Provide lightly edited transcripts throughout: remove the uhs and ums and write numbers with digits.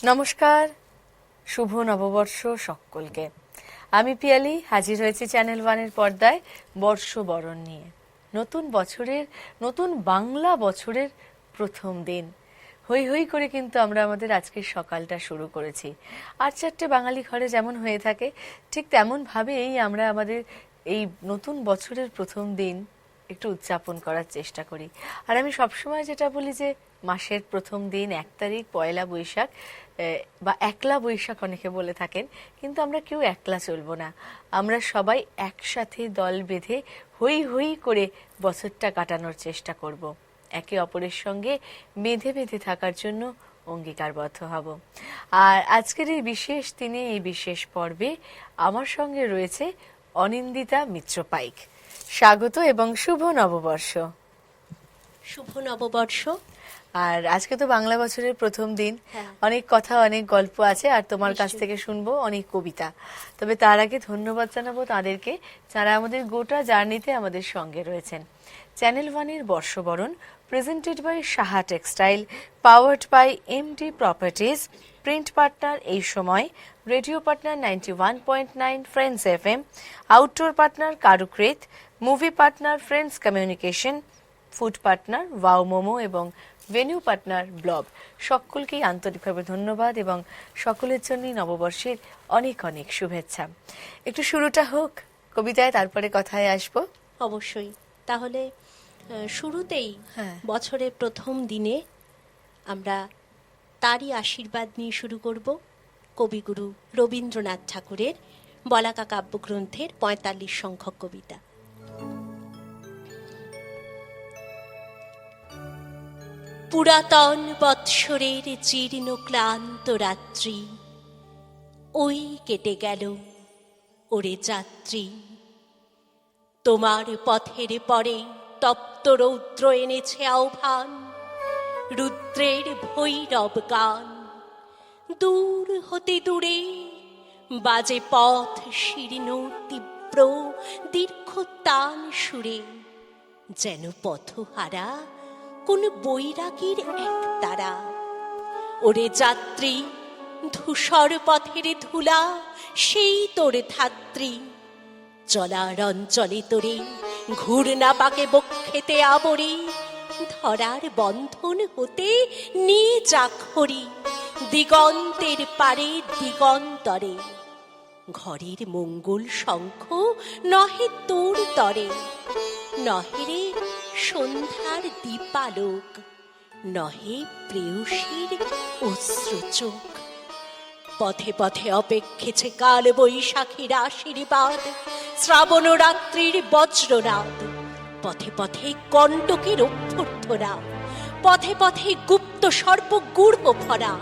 নমস্কার, শুভ নববর্ষ সকলকে। আমি পিয়ালি হাজির হয়েছি চ্যানেল ওয়ানের পর্দায় বর্ষবরণ নিয়ে। নতুন বছরের, নতুন বাংলা বছরের প্রথম দিন হই হই করে কিন্তু আমরা আমাদের আজকের সকালটা শুরু করেছি। 8-4টে বাঙালি ঘরে যেমন হয়ে থাকে ঠিক তেমনভাবেই আমরা আমাদের এই নতুন বছরের প্রথম দিন একটু উদযাপন করার চেষ্টা করি। আর আমি সবসময় যেটা বলি যে মাসের প্রথম দিন 1 তারিখ পয়লা বৈশাখ বা একলা বৈশাখ অনেকে বলে থাকেন, কিন্তু আমরা কেউ একলা চলবো না। আমরা সবাই একসাথে দল বেঁধে হই হই করে বছরটা কাটানোর চেষ্টা করব। একে অপরের সঙ্গে বেঁধে বেঁধে থাকার জন্য অঙ্গীকারবদ্ধ হব। আর আজকের এই বিশেষ দিনে, এই বিশেষ পর্বে আমার সঙ্গে রয়েছে অনিন্দিতা মিত্র পাইক। স্বাগত এবং শুভ নববর্ষ। শুভ নববর্ষ। আর আজকে তো বাংলা বছরের প্রথম দিন, অনেক কথা অনেক গল্প আছে আর তোমার কাছ থেকে শুনবো অনেক কবিতা। তবে তার আগে ধন্যবাদ জানাবো তাদেরকে যারা আমাদের গোটা জার্নিতে আমাদের সঙ্গে রয়েছেন। চ্যানেল ওয়ানের বর্ষবরণ presented by Saha textile, powered by MD properties, print partner Ei Samay, radio partner 91.9 friends FM, outdoor partner Karukrit, movie partner friends communication, food partner wow momo এবং ভেনিউ পার্টনার ব্লব। সকলকেই আন্তরিকভাবে ধন্যবাদ এবং সকলের জন্যই নববর্ষের অনেক অনেক শুভেচ্ছা। একটু শুরুটা হোক কবিতায়, তারপরে কথায় আসবো। অবশ্যই। তাহলে শুরুতেই বছরের প্রথম দিনে আমরা তারই আশীর্বাদ নিয়ে শুরু করব কবিগুরু রবীন্দ্রনাথ ঠাকুরের বলাকা কাব্যগ্রন্থের 45 সংখ্যক কবিতা। পুরাতন বৎসরের জীর্ণ ক্লান্ত রাত্রি, ওই কেটে গেল ওরে যাত্রী। তোমার পথের পরে তপ্ত রৌদ্র এনেছে আহ্বান, রুদ্রের ভৈরব গান। দূর হতে দূরে বাজে পথ শীর্ণ তীব্র দীর্ঘ তান সুরে, যেন পথহারা কোন বৈরাগীর এক তারা। ওরে যাত্রী, ধূসর পথের ধুলা সেই তোর ধাত্রী। চলার অঞ্চলে তোরে ঘূর্ণা পাকে বক্ষেতে আবরি, ধরার বন্ধন হতে নিয়ে চাক্ষরি দিগন্তের পারে দিগন্তরে। ঘরের মঙ্গল শঙ্খ নহে তোর তরে, নহে রে সন্ধ্যার দীপালোক, নহে প্রেয়সীর অশ্রুচোখ। পথে পথে অপেক্ষেছে কাল বৈশাখীর আশীর্বাদ, শ্রাবণ রাত্রির বজ্রনাদ। পথে পথে কণ্টকের অভ্যর্থনা, পথে পথে গুপ্ত সর্প গূঢ় ভরা।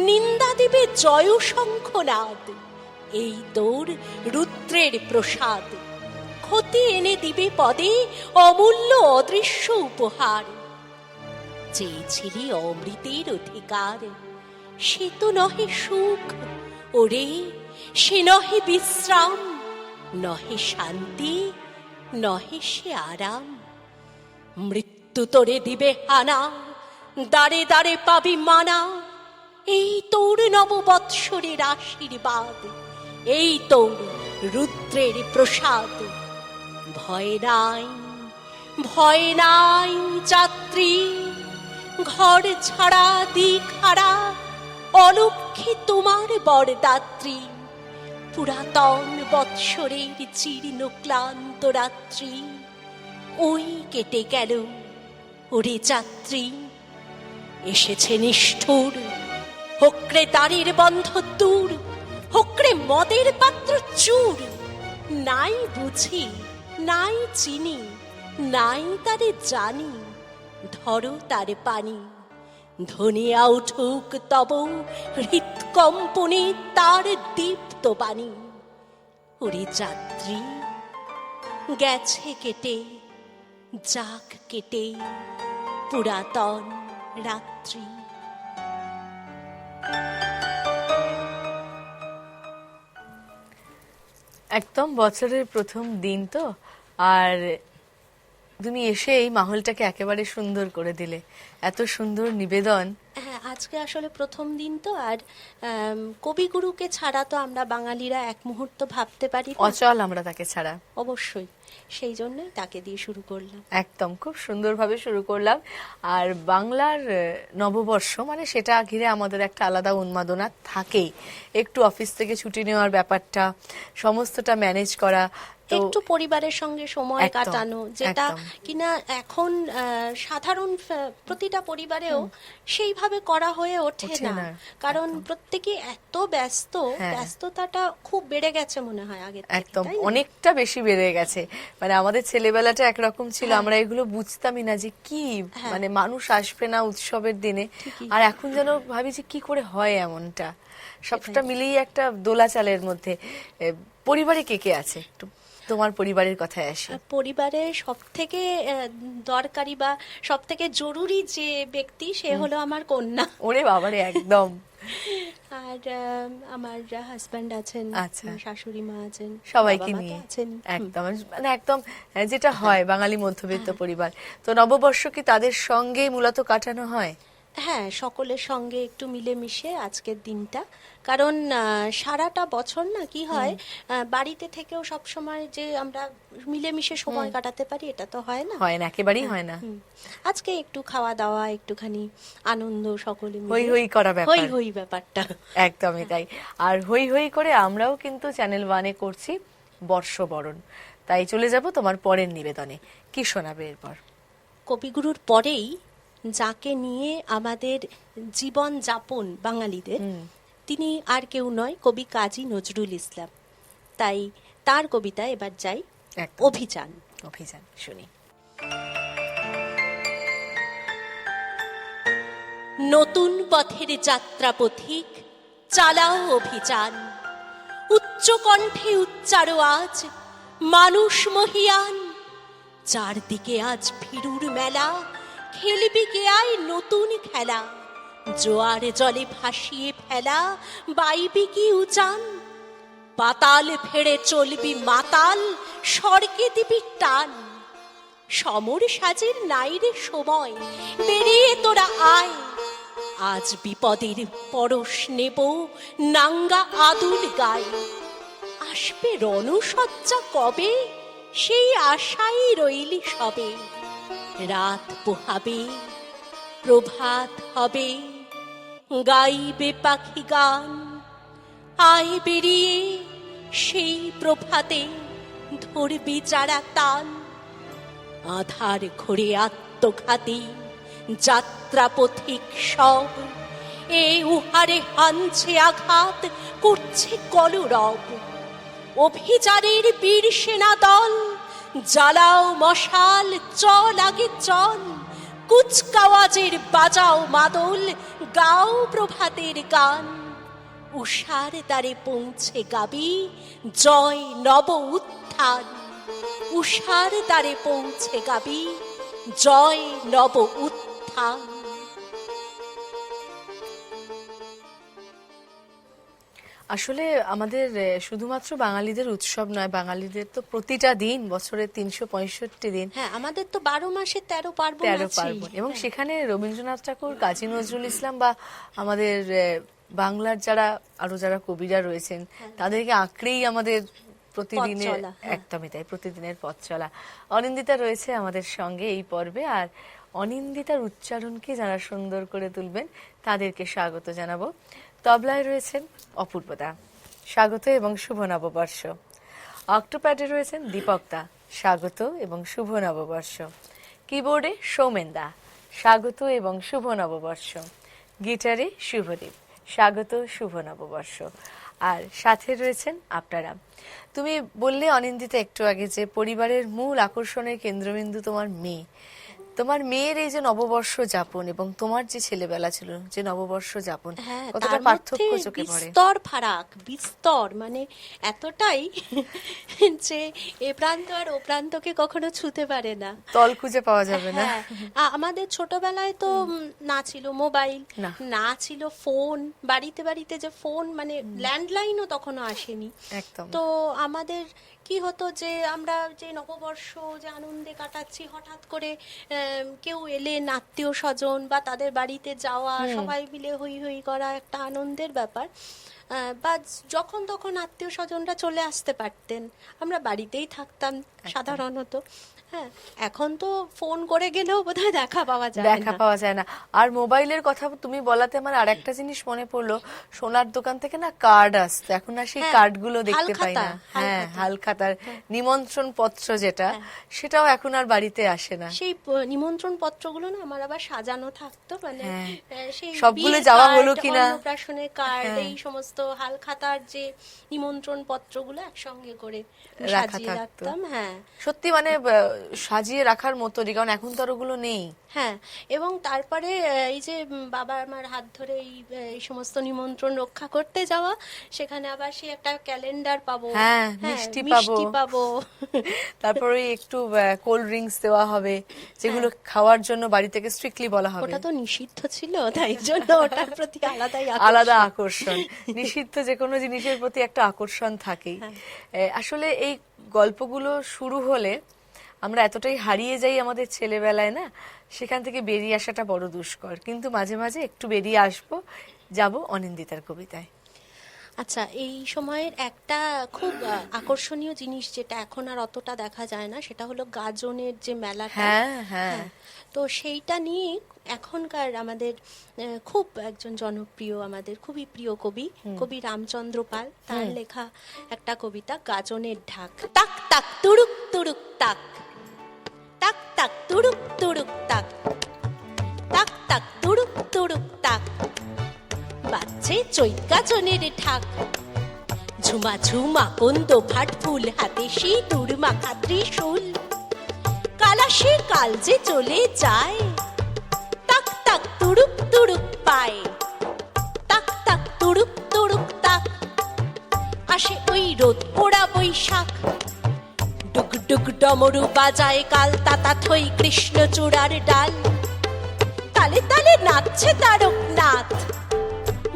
নিন্দা দেবে জয় শঙ্খনাদ, এই তোর রুদ্রের প্রসাদ। ক্ষতি এনে দিবে পদে অমূল্য অদৃশ্য উপহার। চেয়েছিলি অমৃতের অধিকার, সে তো নহে সুখ ওরে, সে নহে বিশ্রাম, নহে শান্তি, নহে সে আরাম। মৃত্যু তোরে দিবে হানা, দাঁড়ে দাঁড়ে পাবি মানা। এই তোর নববৎসরের আশীর্বাদ, এই তোর রুদ্রের প্রসাদ। ভয় নাই, ভয় নাই যাত্রী, ঘর ছাড়া দিখারা, অলক্ষ্মী তোমার বরদাত্রী। পুরাতন বৎসরের জীর্ণ ক্লান্ত রাত্রি, ওই কেটে গেল ওরে যাত্রী। এসেছে নিষ্ঠুর, হোকরে দাড়ির বন্ধ দূর, হোকরে মদের পাত্র চুর। নাই বুঝি, নাই চিনি, নাই তারে জানি, ধরো তার পানি। ধনিয়া উঠুক তব হৃৎকম্পনে তার দীপ্ত বাণী। ওরে যাত্রী, গেছে কেটে, যাক কেটে পুরাতন রাত্রি। একদম বছরের প্রথম দিন তো, আর তুমি এসে এই মাহলটাকে একেবারে সুন্দর করে দিলে। এত সুন্দর নিবেদন। হ্যাঁ, আজকে আসলে প্রথম দিন তো, আর কবিগুরুকে ছাড়া তো আমরা বাঙালিরা এক মুহূর্ত ভাবতে পারি না। অচল আমরা তাকে ছাড়া। অবশ্যই, সেই জন্যই তাকে দিয়ে শুরু করলাম। একদম খুব সুন্দরভাবে শুরু করলাম। আর বাংলার নববর্ষ মানে সেটা ঘিরে আমাদের একটা আলাদা উন্মাদনা থাকেই। একটু অফিস থেকে ছুটি নেওয়ার ব্যাপারটা, সমস্তটা ম্যানেজ করা, তো একটু পরিবারের সঙ্গে সময় একদম, কাটানো, যেটা একদম। কিনা এখন সাধারণ প্রতিটা পরিবারেও সেইভাবে করা হয়ে ওঠে ওঠে না, না, কারণ একদম। প্রত্যেকে এত ব্যস্ত, হ্যাঁ। ব্যস্ততাটা খুব বেড়ে গেছে মনে হয় আগের থেকে, একদম তাই না? অনেকটা বেশি বেড়ে গেছে। মানে আমাদের ছেলেবেলাটা একরকম ছিল, হ্যাঁ। আমরা এগুলো বুঝতামই না যে কি, হ্যাঁ। মানে মানুষ আসবে না উৎসবের দিনে। ঠিকই। আর এখন যেন ভাবি যে কি করে হয় এমনটা, সবটা মিলিয়ে একটা দোলাচালের মধ্যে। পরিবারে কে কে আছে, একটু তোমার পরিবারের কথায় আসি। পরিবারে সব থেকে দরকারি বা সব থেকে জরুরি যে ব্যক্তি, সে হলো আমার কন্যা। ওরে বাবারে, একদম। আর আমার হাজব্যান্ড আছেন, আচ্ছা। আমার শাশুড়ি মা আছেন, সবাইকে বাবা মা তো নিয়ে আছেন। একদম, মানে একদম যেটা হয় বাঙালি মধ্যবিত্ত পরিবার। তো নববর্ষ কি তাদের সঙ্গেই মূলত কাটানো হয়? হ্যাঁ, সকলের সঙ্গে একটু মিলেমিশে আজকের দিনটা, কারণ সারাটা বছর না কি হয়, বাড়িতে থেকেও সব সময় যে আমরা মিলেমিশে সময় কাটাতে পারি এটা তো হয় না। হয় না, একেবারেই হয় না। হুম। আজকে একটু খাওয়া দাওয়া, একটুখানি আনন্দ, সকলে মিলে হই হই করা ব্যাপার। হই হই ব্যাপারটা। একদমই তাই। আর হই হই করে আমরাও কিন্তু চ্যানেল ওয়ানে করছি বর্ষবরণ। তাই চলে যাব তোমার পরের নিবেদনে। কি শোনাবে এরপর? কবিগুরুর পরেই যাকে নিয়ে আমাদের জীবন যাপন বাঙালিদের, তিনি আর কেউ নয়, কবি কাজী নজরুল ইসলাম। তাই তার কবিতা এবার যাই, একদম। অভিযান। অভিযান শুনি। নতুন পথের যাত্রা পথিক, চালাও অভিযান। উচ্চ কণ্ঠে উচ্চারো আজ মানুষ মহিয়ান। চারদিকে আজ ভিড়ুর মেলা, খেলবি কে আয় নতুন খেলা। জোয়ার জলে ভাসিয়ে ফেলা, বাইবি কি উজান। পাতাল ফেড়ে চলবি মাতাল, স্বর্গে দিবি টান। সমর সাজের নাইরে সময়, বেরিয়ে তোরা আয়। আজ বিপদের পরশ নেব, নাঙ্গা আদুল গায়ে। আসবে রণসজ্জা কবে, সেই আশাই রইলি সবে। রাত পোহাবে, প্রভাত হবে, গাইবে পাখি গান। আয় বেরিয়ে সেই প্রভাতে, ধরবি যারা টান। আধার ঘরে আত্মঘাতী যাত্রা পথিক সব, এ উহারে হানছে আঘাত, করছে কলরব। অভিযানের বীর সেনা দল, জ্বালাও মশাল, চল আগে চল। কুচকাওয়াজের বাজাও মাদল, গাও প্রভাতের গান। উষার দ্বারে পৌঁছে গাবি, জয় নব উত্থান। উষার দ্বারে পৌঁছে গাবি, জয় নব উত্থান। আসলে আমাদের শুধুমাত্র বাঙালিদের উৎসব নয়, বাঙালিদের তো প্রতিটা দিন, বছরের 365 দিন হ্যাঁ, আমাদের তো 12 মাসে 13 পার্বণ 13 আছেই। পার্বণ, এবং সেখানে রবীন্দ্রনাথ ঠাকুর, কাজী নজরুল ইসলাম বা আমাদের বাংলার যারা কবিরা রয়েছেন, তাদেরকে আঁকড়েই আমাদের প্রতিদিনের, চলা, হ্যাঁ। একদমই তাই, প্রতিদিনের পথ চলা। অনিন্দিতা রয়েছে আমাদের সঙ্গে এই পর্বে, আর অনিন্দিতার উচ্চারণকে যারা সুন্দর করে তুলবেন তাদেরকে স্বাগত জানাবো। তবলায় রয়েছেন অপূর্বদা, স্বাগত এবং শুভ নববর্ষ। অক্টোপ্যাডে রয়েছেন দীপকদা, স্বাগত এবং শুভ নববর্ষ। কিবোর্ডে সৌমেনদা, স্বাগত এবং শুভ নববর্ষ। গিটারে শুভদীপ, স্বাগত, শুভ নববর্ষ। আর সাথে রয়েছেন আপনারা। তুমি বললে অনিন্দিতা একটু আগে যে পরিবারের মূল আকর্ষণের কেন্দ্রবিন্দু তোমার মেয়ে। তোমার মেয়ের এই যে নববর্ষ যাপন এবং তোমার যে ছেলেবেলা ছিল যে নববর্ষ যাপন, হ্যাঁ, কতটা তার পার্থক্য মধ্যে চোখে পড়ে? বিস্তর ফারাক, বিস্তর, মানে এতটাই যে এ প্রান্ত আর ও প্রান্তকে কখনো ছুতে পারে না, তল খুঁজে পাওয়া যাবে না। হ্যাঁ, আমাদের ছোটবেলায় তো না ছিল মোবাইল, না। না ছিল ফোন, বাড়িতে বাড়িতে যে ফোন, মানে ল্যান্ডলাইনও তখনো আসেনি। একদম। তো আমাদের কি হতো যে আমরা যে নববর্ষ যে আনন্দে কাটাচ্ছি, হঠাৎ করে কেউ এলেন আত্মীয় স্বজন বা তাদের বাড়িতে যাওয়া, সবাই মিলে হই হই করা একটা আনন্দের ব্যাপার। বা যখন তখন আত্মীয় স্বজনরা চলে আসতে পারতেন, আমরা বাড়িতেই থাকতাম সাধারণত। হ্যাঁ, এখন তো ফোন করে গেলেও বোধহয় দেখা পাওয়া যায় দেখা পাওয়া যায় না। আর মোবাইলের কথা তুমি বলাতে আমার আরেকটা জিনিস মনে পড়লো, সোনার দোকান থেকে না কার্ড আসতো, এখন আর সেই কার্ডগুলো দেখতে পাই না। হ্যাঁ, হালখাতার নিমন্ত্রণ পত্র যেটা, সেটাও এখন আর বাড়িতে আসে না। সেই নিমন্ত্রণ পত্রগুলো না আমার আবার সাজানো থাকতো, মানে সেই সবগুলো যাওয়া হলো কিনা, অন্নপ্রাশনের কার্ড, এই সমস্ত হালখাতার যে নিমন্ত্রণ পত্রগুলো একসঙ্গে করে সাজিয়ে রাখতাম। হ্যাঁ, সত্যি মানে সাজিয়ে রাখার মতোই, কারণ এখন তো আর ওগুলো নেই। হ্যাঁ, এবং তারপরে এই যে বাবা আমার হাত ধরে এই সমস্ত নিমন্ত্রণ রক্ষা করতে যাওয়া, সেখানে আবার সেই একটা ক্যালেন্ডার পাবো, হ্যাঁ, মিষ্টি পাবো, তারপর ওই একটু কোল্ড ড্রিঙ্কস দেওয়া হবে, যেগুলো খাওয়ার জন্য বাড়ি থেকে স্ট্রিক্টলি বলা হবে। ওটা তো নিষিদ্ধ ছিল, তাই জন্য ওটার প্রতি আলাদা আকর্ষণ। নিষিদ্ধ যে কোনো জিনিসের প্রতি একটা আকর্ষণ থাকেই। আসলে এই গল্পগুলো শুরু হলে আমরা এতটাই হারিয়ে যাই আমাদের ছেলেবেলায় না, সেখান থেকে বেরিয়ে আসাটা বড় দুষ্কর, কিন্তু মাঝে মাঝে একটু বেরিয়ে আসবো, যাব অনিন্দিতার কবিতায়। আচ্ছা, এই সময়ের একটা খুব আকর্ষণীয় জিনিস যেটা এখন আর অতটা দেখা যায় না, সেটা হলো গাজনের যে মেলাটা। হ্যাঁ, তো সেইটা নিয়ে এখনকার আমাদের খুব একজন জনপ্রিয়, আমাদের খুবই প্রিয় কবি রামচন্দ্র পাল, তার লেখা একটা কবিতা গাজনের ঢাক। তাক তাক তুড়ুক তুড়ুক তাক, তাক তাক তুড়ুক তুড়ুক তাক, তাক তাক তুড়ুক তুড়ুক তাক, বাজছে চৈত গাজনের ঢাক। ঝুমা ঝুমা কন্দ ভাট ফুল, হাতে সিঁদুর মাখা ত্রিশূল, কালাসে কাল যে চলে যায়, তাক তাক তুড়ুক তুড়ুক পায়, তাক তাক তুড়ুক তুড়ুক তাক। আসে ওই রোদ পোড়া বৈশাখ, ডুগ ডুগ ডমরু বাজায় কাল, তাতা থই কৃষ্ণচূড়ার ডাল, তালে তালে নাচছে তারকনাথ,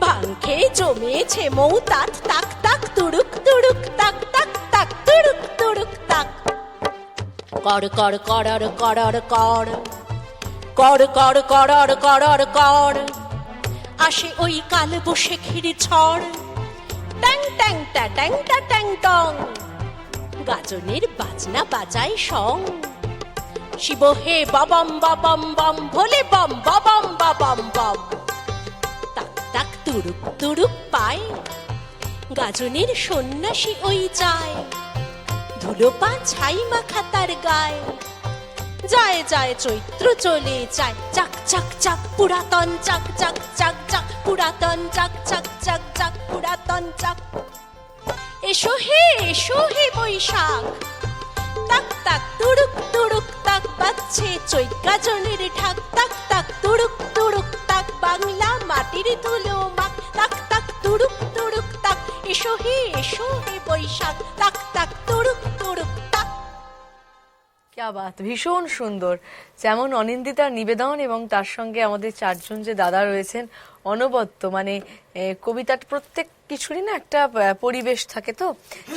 ভাং খেয়ে জমেছে মৌতাত, তাক তাক তুড়ুক তুড়ুক তাক, তাক তাক তুড়ুক তুড়ুক তাক। কর কর করর করর কর, কর কর করর করর কর, আসে ওই কাল বৈশাখীর ঝড়, ট্যাং ট্যাং টা ট্যাং টা ট্যাং টং, গাজনের বাজনা বাজায় সং। শিব হে বাবাম বাবাম বাম, ভোলে বাম বাবাম বাবাম বাম, তাক তাক তুড়ুক তুড়ুক পায়, গাজনের সন্ন্যাসী ওই যায়, ধুলো পা ছাই মাখা তার গায়ে, যায় যায় চৈত্র চলে যায়, চাক চাক চাক পুরাতন চাক চাক চাক চাক, পুরাতন চাক চাক চাক চাক, পুরাতন চাক। এসো হে বৈশাখ, তাক তাক তুড়ুক তুড়ুক তাক, বাজছে চৈত গাজনের ঢাক, তাক তাক তুড়ুক তুড়ুক তাক, বাংলা মাটির ধুলো মাখ, তাক তাক তুড়ুক তুড়ুক তাক। এসো হে বৈশাখ, তাক তাক তুড়ুক তুড়ুক তাক। ক্যা বাত, ভীষণ সুন্দর। যেমন অনিন্দিতার নিবেদন এবং তার সঙ্গে আমাদের চারজন যে দাদা রয়েছেন অনবদ্য, মানে কবিতার প্রত্যেক কিছুরই না একটা পরিবেশ থাকে, তো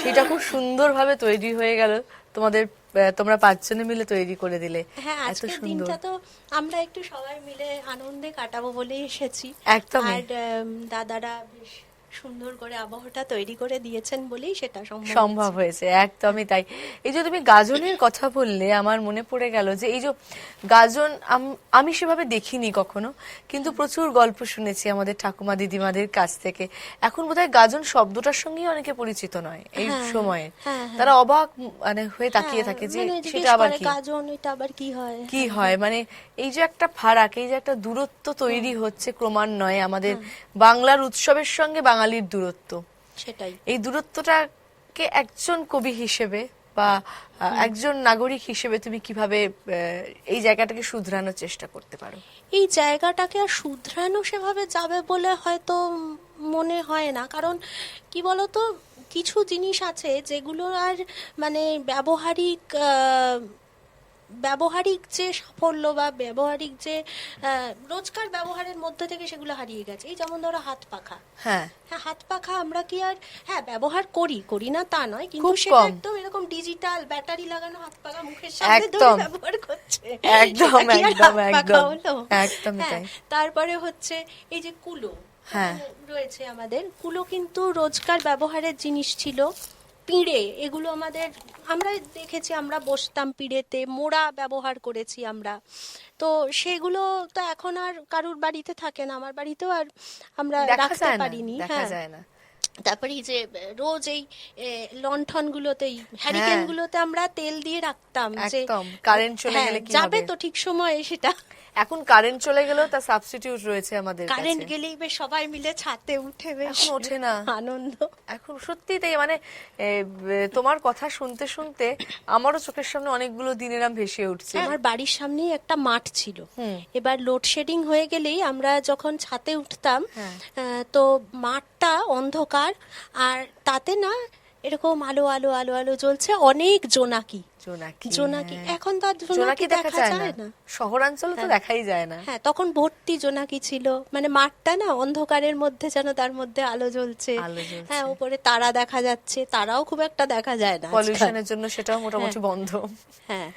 সেটা খুব সুন্দরভাবে তৈরি হয়ে গেল। তোমরা পাঁচজনে মিলে তৈরি করে দিলে। হ্যাঁ, আজকের দিনটা তো আমরা একটু সবাই মিলে আনন্দে কাটাবো বলে এসেছি। একদমই। আর দাদারা বেশ সুন্দর করে আবহাওয়াটা তৈরি করে দিয়েছেন বলেই সেটা সম্ভব হয়েছে। একদমই তাই। এই যে তুমি গাজনের কথা বললে, আমার মনে পড়ে গেল যে এই যে গাজন আমি সেভাবে দেখিনি কখনো, কিন্তু প্রচুর গল্প শুনেছি আমাদের ঠাকুমা দিদিমাদের কাছ থেকে। এখন বোধহয় গাজন শব্দটার সঙ্গেই অনেকে পরিচিত নয় এই সময়ে। তারা অবাক মানে হয়ে তাকিয়ে থাকে যে সেটা আবার কি, গাজন এটা আবার কি হয়, মানে এই যে একটা ফারাক, এই যে একটা দূরত্ব তৈরি হচ্ছে ক্রমান্বয়ে আমাদের বাংলার উৎসবের সঙ্গে বাঙালির দূরত্ব। সেটাই, এই দূরত্বটাকে একজন কবি হিসেবে বা একজন নাগরিক হিসেবে তুমি কিভাবে এই জায়গাটাকে শুধরানোর চেষ্টা করতে পারো? এই জায়গাটাকে আর শুধরানো সেভাবে যাবে বলে হয়তো মনে হয় না, কারণ কি বলতো, কিছু জিনিস আছে যেগুলো আর মানে ব্যবহারিক যে সাফল্য বা ব্যবহারিক যে রোজকার ব্যবহারের মধ্যে থেকে সেগুলো হারিয়ে গেছে। এই যেমন ধরো হাত পাখা। হ্যাঁ, হাত পাখা আমরা কি আর ব্যবহার করি না তা নয়, কিন্তু সেটা একদম এরকম ডিজিটাল ব্যাটারি লাগানো হাত পাখা মুখের সামনে ধরে একদম। ব্যবহার করছে, একদম, সেটা কি আর একদম, হাত পাখা একদম। হলো? একদমই হ্যাঁ, তাই। তারপরে হচ্ছে এই যে কুলো হ্যাঁ। রয়েছে আমাদের, কুলো কিন্তু রোজকার ব্যবহারের জিনিস ছিল। পিঁড়ে, এগুলো আমরা দেখেছি, আমরা বসতাম পিঁড়েতে, মোড়া ব্যবহার করেছি আমরা। তো সেগুলো তো এখন আর কারুর বাড়িতে থাকে না, আমার বাড়িতেও আর আমরা দেখা রাখতে যায় না, পারিনি। দেখা হ্যাঁ, যায় না। তারপরে এই যে রোজ এই লণ্ঠন গুলোতেই, হ্যারিকেন গুলোতে আমরা তেল দিয়ে রাখতাম যে একদম, কারেন্ট চলে হ্যাঁ, গেলে কি যাবে হবে? তো ঠিক সময়ে সেটা। এখন কারেন্ট চলে গেলেও তার সাবস্টিটিউট রয়েছে আমাদের কারেন্ট কাছে। গেলেই বেশ সবাই মিলে ছাদে উঠে বেশ এখন ওঠে না। আনন্দ। এখন সত্যি তাই, মানে তোমার কথা শুনতে শুনতে আমারও চোখের সামনে অনেকগুলো দিনের নাম ভেসে উঠছে। আমার বাড়ির সামনেই একটা মাঠ ছিল। হুম। এবার লোডশেডিং হয়ে গেলেই আমরা যখন ছাদে উঠতাম, হ্যাঁ। তো মাঠটা অন্ধকার, আর তাতে না এরকম আলো আলো আলো আলো জ্বলছে, অনেক জোনাকি। জোনাকি, জোনাকি, হ্যাঁ। এখন তো আর জোনাকি জোনাকি দেখা যায় না, শহরাঞ্চলে তো দেখাই যায় না। হ্যাঁ, তখন ভর্তি জোনাকি ছিল, মানে মাঠটা না অন্ধকারের মধ্যে যেন তার মধ্যে আলো জ্বলছে। আলো জ্বলছে। হ্যাঁ, উপরে তারা দেখা যাচ্ছে, তারাও খুব একটা দেখা যায় না আজকাল। পলিউশনের জন্য সেটাও মোটামুটি বন্ধ। হ্যাঁ,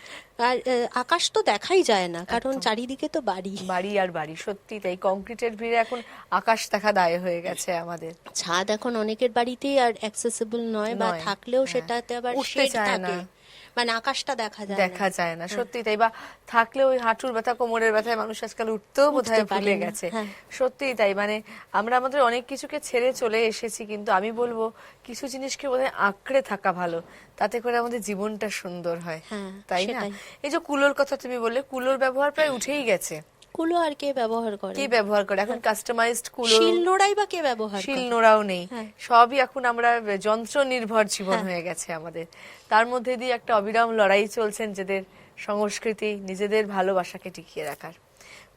আর আকাশ তো দেখাই যায় না, কারণ চারিদিকে তো বাড়ি। বাড়ি আর বাড়ি, সত্যি তাই, কংক্রিটের ভিড়ে এখন আকাশ দেখা দায় হয়ে গেছে আমাদের। ছাদ এখন অনেকের বাড়িতেই আর অ্যাক্সেসিবল নয়, বা নয়, থাকলেও হ্যাঁ। সেটাতে আবার উঠতে শেড চায় থাকে, না। মানে আকাশটা দেখা যায় না। দেখা যায় না, সত্যি তাই। বা থাকলে ওই হাঁটুর ব্যথা, কোমরের ব্যথায় মানুষ আজকাল উঠতেও বোধহয় পারে ভুলে না, গেছে। হ্যাঁ। সত্যি তাই, মানে আমরা আমাদের অনেক কিছুকে ছেড়ে চলে এসেছি, কিন্তু আমি বলবো কিছু জিনিসকে বোধহয় আঁকড়ে থাকা ভালো, তাতে করে আমাদের জীবনটা সুন্দর হয়। হ্যাঁ, তাই না? সেটাই। এই যে কুলোর কথা তুমি বললে, কুলোর ব্যবহার প্রায় উঠেই গেছে। কুলো আর কে ব্যবহার করে? কে ব্যবহার করে এখন? কাস্টমাইজড কুলো, শিল নোড়াই বা কে ব্যবহার শিল করে? নোড়াও নেই। হ্যাঁ। সবই এখন আমরা যন্ত্র নির্ভর জীবন হ্যাঁ। হয়ে গেছে আমাদের। তার মধ্যে দিয়ে একটা অবিরাম লড়াই চলছে নিজেদের সংস্কৃতি, নিজেদের ভালোবাসাকে টিকিয়ে রাখার।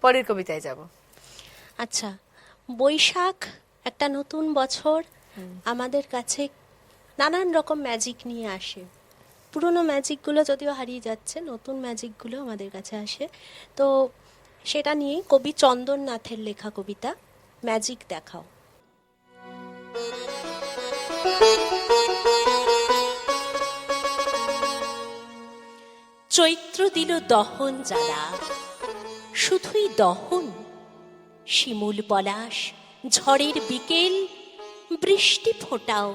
পরের কবিতায় যাব। আচ্ছা, বৈশাখ একটা নতুন বছর আমাদের কাছে নানান রকম ম্যাজিক নিয়ে আসে। পুরনো ম্যাজিকগুলো যদিও হারিয়ে যাচ্ছে, নতুন ম্যাজিকগুলো আমাদের কাছে আসে। তো সেটা নিয়েই কবি চন্দন নাথের লেখা কবিতা ম্যাজিক দেখাও। চৈত্র দিল দহন জ্বালা, শুধুই দহন। শিমুল পলাশ, ঝড়ের বিকেল, বৃষ্টি ফোটাও।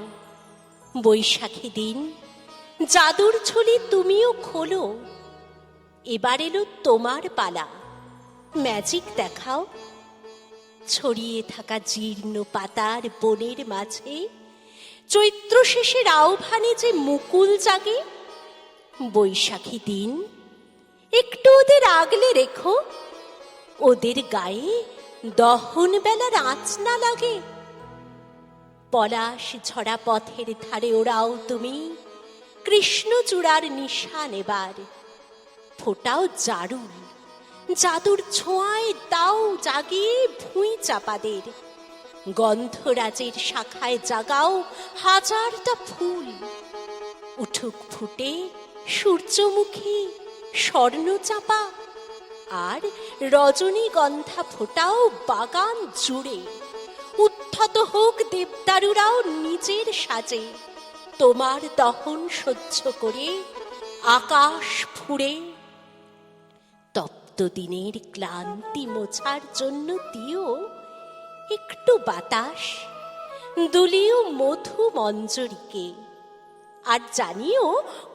বৈশাখী দিন, জাদুর ঝুলি তুমিও খোলো। এবার এলো তোমার পালা, ম্যাজিক দেখাও। ছড়িয়ে থাকা জীর্ণ পাতার বনের মাঝে চৈত্র শেষের আহ্বানে যে মুকুল জাগে। বৈশাখী দিন, একটু ওদের আগলে রেখো, ওদের গায়ে দহন বেলার আঁচ না লাগে। পলাশ ঝরা পথের ধারে ওরাও তুমি কৃষ্ণচূড়ার নিশান এবার। ফোটাও জারুল, জাদুর ছোঁয়ায় দাও জাগিয়ে ভুঁই চাপাদের। গন্ধরাজের শাখায় জাগাও হাজারটা ফুল। উঠুক ফুটে সূর্যমুখী স্বর্ণ চাপা, আর রজনীগন্ধা ফোটাও বাগান জুড়ে। উদ্ধত হোক দেবদারুরাও নিজের সাজে, তোমার দহন সহ্য করে আকাশ ফুঁড়ে। তপ্ত দিনের ক্লান্তি মোছার জন্য দিও একটু বাতাস, দুলিও মধু মঞ্জরীকে। আর জানিও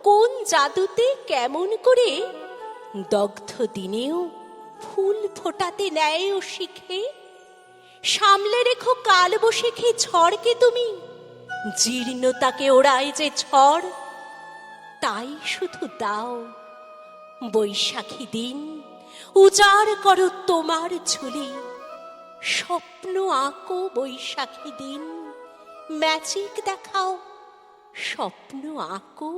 কোন জাদুতে কেমন করে দগ্ধ দিনেও ফুল ফোটাতে নেয় ও শিখে। সামলে রেখো কাল বৈশাখী ঝড়কে তুমি, জীর্ণতাকে ওড়ায় যে ঝড়। তাই শুধু দাও বৈশাখী দিন, উজাড় করো তোমার ঝুলি। স্বপ্ন আঁকো বৈশাখী দিন, ম্যাজিক দেখাও। স্বপ্ন আঁকো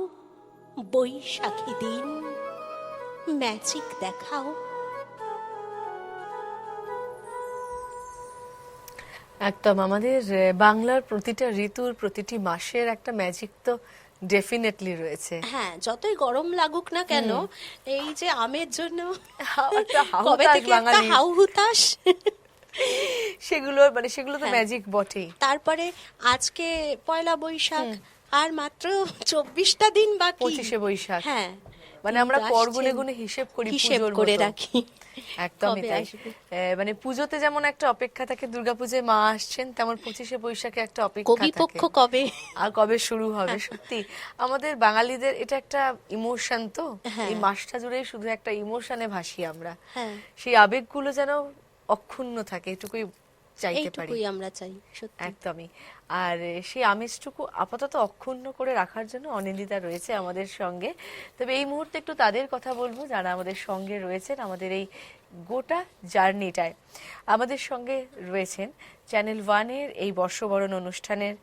বৈশাখী দিন, ম্যাজিক দেখাও। একদম, আমাদের বাংলার প্রতিটা ঋতুর, প্রতিটি মাসের একটা ম্যাজিক তো ডেফিনেটলি রয়েছে। হ্যাঁ, যতই গরম লাগুক না কেন, এই যে আমের জন্য একটা কবে হাহুতাশ থেকে একটা বাঙালির। হাউ হুতাশ। সেগুলো তো ম্যাজিক বটেই। তারপরে আজকে পয়লা বৈশাখ, আর মাত্র 24টা দিন বাকি। 25শে বৈশাখ। হ্যাঁ, মানে আমরা কিন্তু পর আসছেন, গুনে গুনে হিসেব করি, হিসেব পুজোর করে মতো। রাখি একদমই কবে তাই। আসবে। মানে পুজোতে যেমন একটা অপেক্ষা থাকে, দুর্গাপূজায় মা আসছেন, তেমন 25শে বৈশাখে একটা অপেক্ষা কবি থাকে। পক্ষ কবে? আর কবে শুরু হবে। সত্যি আমাদের বাঙালিদের এটা একটা ইমোশন, তো হ্যাঁ। এই মাসটা জুড়েই শুধু একটা ইমোশনে ভাসি আমরা। হ্যাঁ, সেই আবেগগুলো যেন অক্ষুণ্ণ থাকে, এটুকুই চাইতে পারি। এইটুকুই আমরা চাই, সত্যি। একদমই। আর সেই আমেজটুকু আপাতত অক্ষুণ্ণ করে রাখার জন্য অনিন্দিতা রয়েছে আমাদের সঙ্গে। তবে এই মুহূর্তে একটু তাদের কথা বলবো যারা আমাদের সঙ্গে রয়েছেন আমাদের এই গোটা জার্নিটায়। আমাদের সঙ্গে রয়েছেন চ্যানেল ওয়ানের এই বর্ষবরণ অনুষ্ঠানের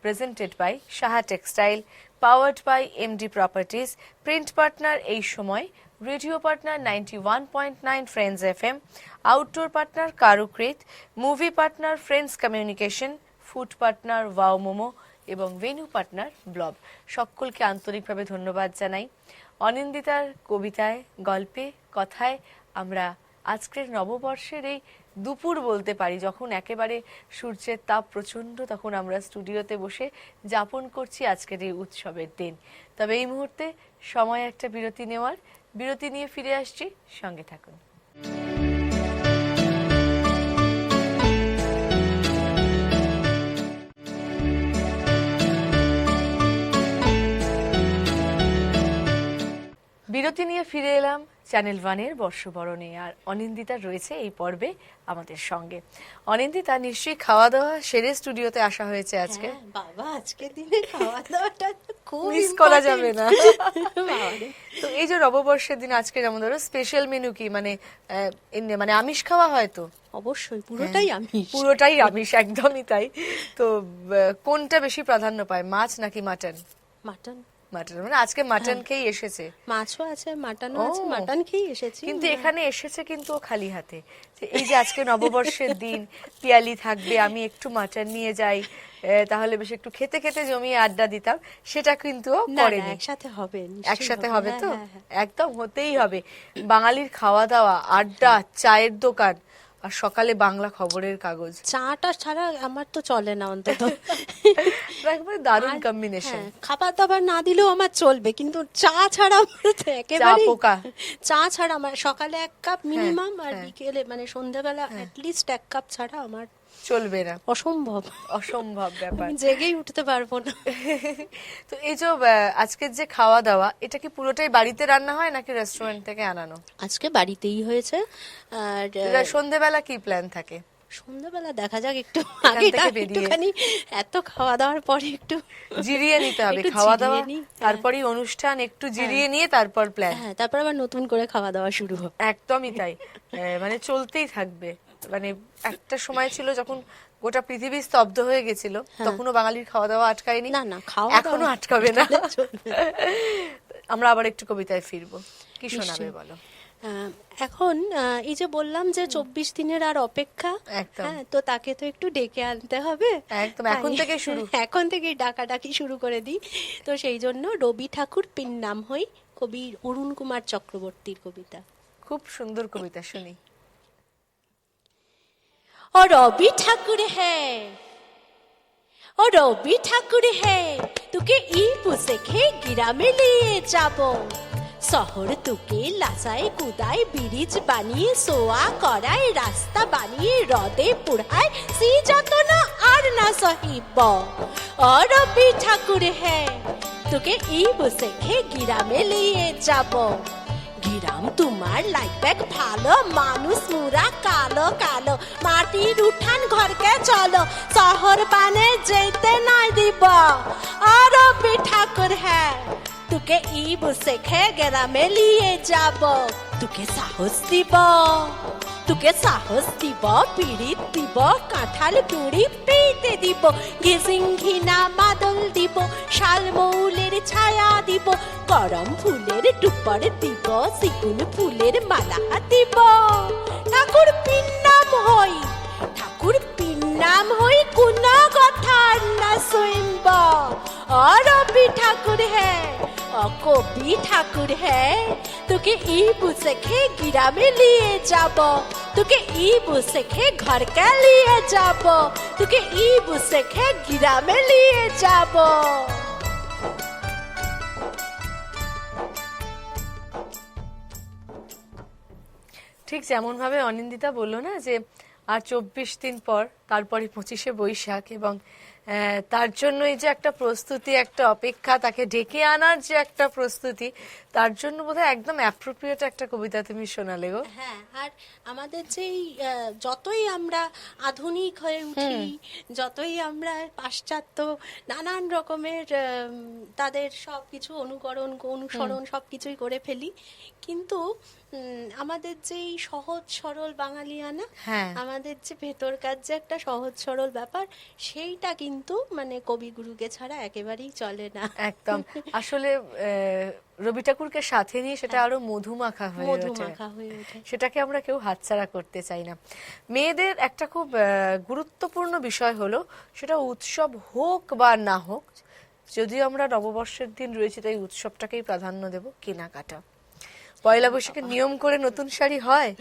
presented by Saha textile, powered by MD properties, print partner Ei Samay, radio partner 91.9 friends FM, outdoor partner Karukrit, movie partner friends communication, food partner wow momo এবং ভেন্যু পার্টনার ব্লব। সকলকে আন্তরিকভাবে ধন্যবাদ জানাই। অনিন্দিতার কবিতায়, গল্পে, কথায় আমরা আজকের নববর্ষের এই দুপুর বলতে পারি, যখন একেবারে সূর্যের তাপ প্রচণ্ড, তখন আমরা স্টুডিওতে বসে যাপন করছি আজকের এই উৎসবের দিন। তবে এই মুহূর্তে সময় একটা বিরতি নেওয়ার, বিরতি নিয়ে ফিরে আসছি, সঙ্গে থাকুন। বিরতি নিয়ে ফিরে এলাম চ্যানেল ওয়ানের বর্ষবরণে, আর অনিন্দিতা রয়েছে এই পর্বে আমাদের সঙ্গে। অনিন্দিতা, নিশ্চয়ই খাওয়া দাওয়া সেরে স্টুডিওতে আসা হয়েছে আজকে। হ্যাঁ, বাবা, আজকের দিনে খাওয়া দাওয়াটা খুব মিস করা important। যাবে না। বাবারে। তো এই যে নববর্ষের দিন আজকে যেমন ধরো স্পেশাল মেনু কি, মানে মানে আমিষ খাওয়া হয় তো? অবশ্যই, পুরোটাই আমিষ। পুরোটাই আমিষ, একদমই তাই। তো কোনটা বেশি প্রাধান্য পায়, মাছ নাকি মাটন? মাটন। মাটন, মানে আজকে মাটন খেয়ে এসেছে। মাছও আছে, মাটনও ও। আছে, মাটন খেয়ে এসেছি। কিন্তু এখানে এসেছে কিন্তু ও খালি হাতে। যে এই যে আজকে নববর্ষের দিন, পিয়ালি থাকবে, আমি একটু মাটন নিয়ে যাই, তাহলে বেশ একটু খেতে খেতে জমিয়ে আড্ডা দিতাম, সেটা কিন্তু ও না, না, করেনি। একসাথে হবে, নিশ্চয়ই একসাথে হবে তো? হ্যাঁ, হ্যাঁ। একদম হতেই হবে। বাঙালির খাওয়া দাওয়া, আড্ডা, চায়ের দোকান, আর সকালে বাংলা খবরের কাগজ, চাটা ছাড়া আমার তো চলে না অন্তত। একবারে দারুণ আর কম্বিনেশন। হ্যাঁ, খাবার দাবার না দিলেও আমার চলবে, কিন্তু চা ছাড়া আমার তো একেবারে পোকা। চা ছাড়া আমার সকালে 1 কাপ মিনিমাম, আর হ্যাঁ। বিকেলে মানে সন্ধ্যাবেলা অ্যাটলিস্ট 1 কাপ ছাড়া আমার চলবে না, অসম্ভব। অসম্ভব ব্যাপার। আমি জেগেই উঠতে পারবো না। তো এই যে আজকের যে খাওয়া দাওয়া, এটা কি পুরোটাই বাড়িতে রান্না হয় নাকি রেস্টুরেন্ট থেকে আনানো? আজকে বাড়িতেই হয়েছে। আর সন্ধেবেলা কি প্ল্যান থাকে? সন্ধ্যাবেলা দেখা যাক, একটু আগে থেকে বেরিয়ে। একটুখানি এত খাওয়া দাওয়ার পরে একটু জিরিয়ে নিতে হবে, একটু খাওয়া জিরিয়ে দাওয়া নিই। তারপরেই অনুষ্ঠান, একটু জিরিয়ে নিয়ে তারপর প্ল্যান। হ্যাঁ, তারপর আবার নতুন করে খাওয়া দাওয়া শুরু হবে। একদমই তাই। মানে চলতেই থাকবে। মানে একটা সময় ছিল যখন গোটা পৃথিবী স্তব্ধ হয়ে গেছিল, তখনও বাঙালির খাওয়া দাওয়া আটকায়নি। না, না, খাওয়া এখনো দাওয়া আটকাবে না। চলবে। আমরা আবার একটু কবিতায় ফিরবো, কি শোনাবে নিশ্চয়ই। বলো? এখন এই যে বললাম যে 24 দিনের আর অপেক্ষা, একদম। হ্যাঁ, তো তাকে তো একটু ডেকে আনতে হবে। একদম, এখন তাই থেকে শুরু। এখন থেকেই ডাকাডাকি শুরু করে দিই। তো সেই জন্য রবি ঠাকুর পিন নাম হই, কবি অরুণ কুমার চক্রবর্তীর কবিতা। খুব সুন্দর কবিতা, শুনি। ও রবি ঠাকুর হ্যাঁ, ও রবি ঠাকুর হ্যাঁ, তোকে ই পুষেখে গ্রামে নিয়ে যাব। শহর তোকে লাসায় কুদায়, ব্রিজ বানিয়ে সোয়া করায়, রাস্তা বানিয়ে রদে পুড়ায়, সে যতনা আর না সহিব। ও রবি ঠাকুর হ্যাঁ, তোকে ই পুষেখে গ্রামে নিয়ে যাব। গ্রাম তোমার লাগবে ভালো, মানুষ মুরা কালো কালো, মাটির উঠান ঘরকে চলো, শহর পানে যেতে নাই দিব। আর রবি ঠাকুর হ্যাঁ, তোকে ই শেখে গ্রামে নিয়ে যাব। তোকে সাহস দিব, তোকে সাহস দিব, পিড়িত দিব, কাঁঠাল পুড়ি পেতে দিব, ঘিনা মাদল দিব, শালমৌলের ছায়া দিব, করম ফুলের টুপর দিব, সিগুন ফুলের মালা দিব। ঠাকুর পিন নাম হই, ঠাকুর পিন নাম হই, কোন কথা না শুনব। ও রবি ঠাকুর হ্যাঁ, ও কবি ঠাকুর হ্যাঁ, তোকে ঈদ শেখে গ্রামে নিয়ে যাব, তোকে ঈদ শেখে ঘরকে নিয়ে যাব, তোকে ঈদ শেখে গ্রামে নিয়ে যাব। ঠিক যেমন ভাবে অনিন্দিতা বললো না যে আর 24 দিন পর তারপরে 25শে বৈশাখ, এবং তার জন্য এই যে একটা প্রস্তুতি, একটা অপেক্ষা, তাকে ডেকে আনার যে একটা প্রস্তুতি, তার জন্য বোধহয় একদম অ্যাপ্রোপ্রিয়েট একটা কবিতা তুমি শোনালে গো। হ্যাঁ, আর আমাদের যেই যতই আমরা আধুনিক হয়ে উঠি, যতই আমরা পাশ্চাত্য নানান রকমের তাদের সবকিছু অনুসরণ সবকিছুই করে ফেলি, কিন্তু আমাদের যেই সহজ সরল বাঙালিয়ানা, আমাদের যে ভেতরকার যে একটা সহজ সরল ব্যাপার, সেইটা কিন্তু মানে কবিগুরুকে ছাড়া একেবারেই চলে না। একদম, আসলে রবি ঠাকুরকে সাথে নিয়ে সেটা আরো মধুমাখা হয়ে ওঠে, সেটাকে আমরা কেউ হাতছাড়া করতে চাই না। মেয়েদের একটা খুব গুরুত্বপূর্ণ বিষয় হলো, সেটা উৎসব হোক বা না হোক, যদিও আমরা নববর্ষের দিন রয়েছে তাই উৎসবটাকেই প্রাধান্য দেব, কেনাকাটা। পয়লা বৈশাখে নিয়ম করে নতুন শাড়ি হয়?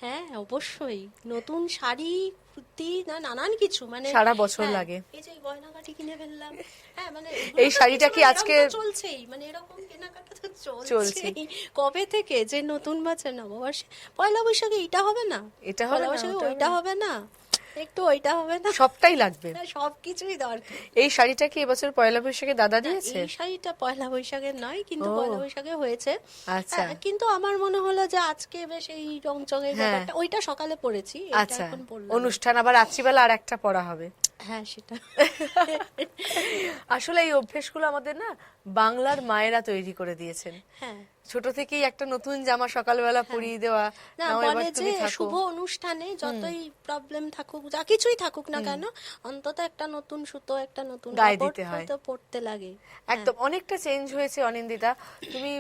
হ্যাঁ, অবশ্যই নতুন শাড়ি, কুর্তি, নানান কিছু, মানে সারা বছর লাগে। এই যে গয়নাগাটি কিনে ফেললাম, হ্যাঁ মানে এই শাড়িটা কি আজকে চলছেই, মানে এরকম কেনাকাটা তো চলছেই কবে থেকে, যে নতুন বছর নববর্ষে পয়লা বৈশাখে এটা হবে না, এটা হবে না, ওইটা হবে না, একটু ওইটা হবে না, সবটাই লাগবে, সবকিছুই দরকার। এই শাড়িটা কি এবছর পয়লা বৈশাখে দাদা দিয়েছে? এই শাড়িটা পয়লা বৈশাখের নয়, কিন্তু পয়লা বৈশাখে হয়েছে। আচ্ছা, কিন্তু আমার মনে হলো যে আজকে বেশ এই রংচঙের ব্যাপারটা, ওইটা সকালে পড়েছি, আচ্ছা অনুষ্ঠান আবার রাত্রিবেলা আর একটা পড়া হবে। হ্যাঁ, সেটা আসলে এই অভ্যেসগুলো আমাদের না বাংলার মায়েরা তৈরি করে দিয়েছেন। হ্যাঁ, ছোট থেকেই একটা নতুন জামা সকালবেলা পরিয়ে দেওয়া, না বলে যে শুভ অনুষ্ঠানে যতই প্রবলেম থাকুক, যা কিছুই থাকুক না কেন, অন্তত একটা নতুন সুতো, একটা নতুন গায়ে দিতে হয়, তো পড়তে লাগে। একদম অনেকটা চেঞ্জ হয়েছে অনিন্দিতা। তুমি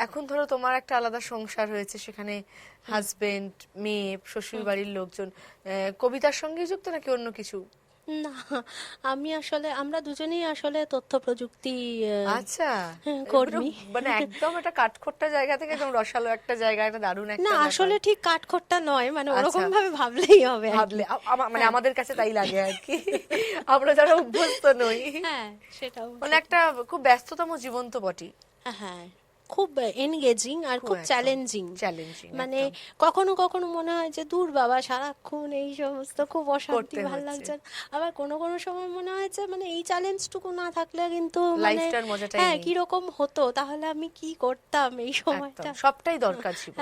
এখন ধরো তোমার একটা আলাদা সংসার হয়েছে, সেখানে হাজবেন্ড, মেয়ে, শ্বশুর বাড়ির লোকজন, কবিতার সঙ্গে যুক্ত নাকি অন্য কিছু? না, আমরা দুজনেই আসলে তথ্য প্রযুক্তি আচ্ছা কর্মী, মানে একদম একটা কাঠখোট্টা জায়গা থেকে একদম রসালো একটা জায়গা, একটা দারুণ একটা, না আসলে ঠিক কাঠখোট্টা নয়, মানে ওরকম ভাবে ভাবলেই হবে, ভাবলে মানে আমাদের কাছে তাই লাগে আর কি, আমরা যারা অভ্যস্ত নই। হ্যাঁ, সেটাও মানে একটা খুব ব্যস্ততম জীবন তো বটে। হ্যাঁ, খুব এনগেজিং আর খুব চ্যালেঞ্জিং, মানে কখনো কখনো মনে হয় যে দূর বাবা, সারাক্ষণ এই সমস্ত খুব অশান্তি, ভালো লাগছে। আবার কোনো কোনো সময় মনে হয় যে মানে এই চ্যালেঞ্জটুকু না থাকলে কিন্তু মানে হ্যাঁ কিরকম হতো, তাহলে আমি কি করতাম এই সময়টা, সবটাই দরকার ছিল।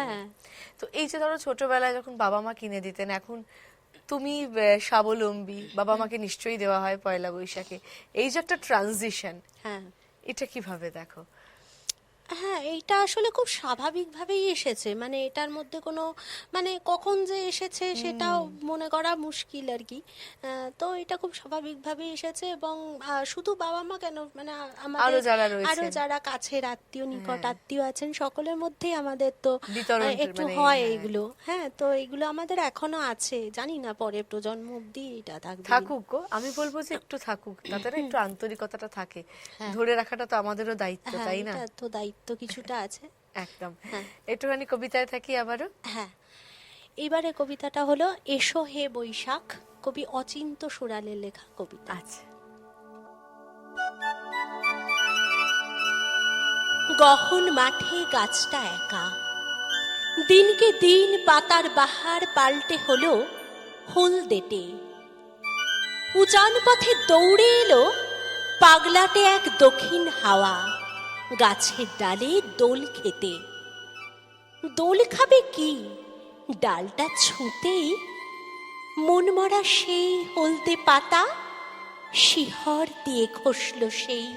তো এই যে ধরো ছোটবেলায় যখন বাবা মা কিনে দিতেন, এখন তুমি স্বাবলম্বী, বাবা মাকে নিশ্চয়ই দেওয়া হয় পয়লা বৈশাখে, এই যে একটা ট্রানজিশন, হ্যাঁ এটা কিভাবে দেখো? হ্যাঁ, এইটা আসলে খুব স্বাভাবিকভাবেই এসেছে, মানে এটার মধ্যে কোনো মানে কখন যে এসেছে সেটাও মনে করা মুশকিল আর কি। তো এটা খুব স্বাভাবিকভাবেই এসেছে, এবং শুধু বাবা মা কেন, মানে আমাদের আরো যারা কাছের আত্মীয়, নিকট আত্মীয় আছেন, সকলের মধ্যেই আমাদের তো একটু হয় এইগুলো। হ্যাঁ, তো এইগুলো আমাদের এখনো আছে, জানি না পরের প্রজন্ম অব্দি এটা থাকুক গো, আমি বলবো যে একটু থাকুক, তাতে একটু আন্তরিকতাটা থাকে, ধরে রাখাটা তো আমাদেরও দায়িত্ব, তাই না? তো দায়িত্ব কিছুটা আছে, একদম। একটুখানি কবিতায় থাকি আবারও। হ্যাঁ, এবারে কবিতাটা হলো এসো হে বৈশাখ, কবি অচিন্ত সুরালের লেখা কবিতা। আচ্ছা। গহন মাঠে গাছটা একা, দিনকে দিন পাতার বাহার পাল্টে হলো হলদেটে। উজান পথে দৌড়ে এলো পাগলাটে এক দক্ষিণ হাওয়া, গাছের ডালে দোল খেতে। দোল খাবে কি, ডালটা ছুঁতেই মনমরা সেই হলদে পাতা শিহর দিয়ে খসল সেই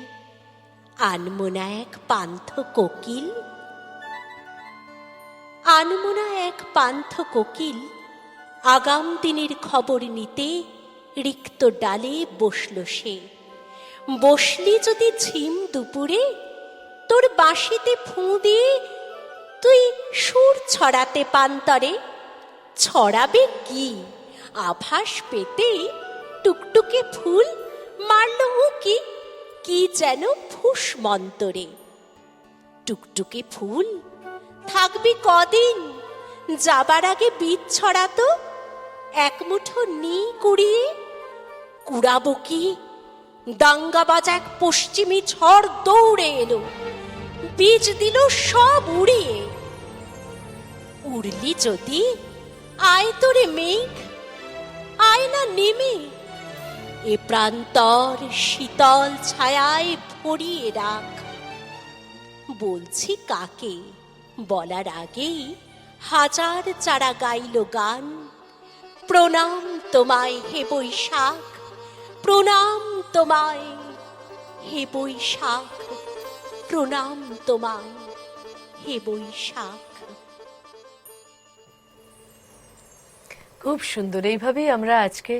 আনমনা এক পান্থ কোকিল। আনমনা এক পান্থ কোকিল আগাম দিনের খবর নিতে রিক্ত ডালে বসল সে। বসলি যদি ঝিম দুপুরে, তোর বাঁশিতে ফুঁ দিয়ে তুই সুর ছড়াতে পান্তরে। ছড়াবে কি, আভাস পেতেই টুকটুকে ফুল মারল উকি, কি যেন ফুস মন্তরে। টুকটুকে ফুল থাকবি কদিন, যাবার আগে বীজ ছড়াতো, এক মুঠো নি কুড়িয়ে। কুড়াবো কি, দাঙ্গাবাজ এক পশ্চিমী ঝড় দৌড়ে এলো, বীজ দিল সব উড়িয়ে। উড়লি যদি আয় তোরে মেঘ, আয় না নেমে, এ প্রান্তর শীতল ছায়ায় ভরিয়ে রাখ। বলছি কাকে, বলার আগেই হাজার চারা গাইল গান। প্রণাম তোমায় হে বৈশাখ, প্রণাম তোমায় হে বৈশাখ, প্রণাম তোমায় হে বৈশাখ। খুব সুন্দর। এইভাবেই আমরা আজকে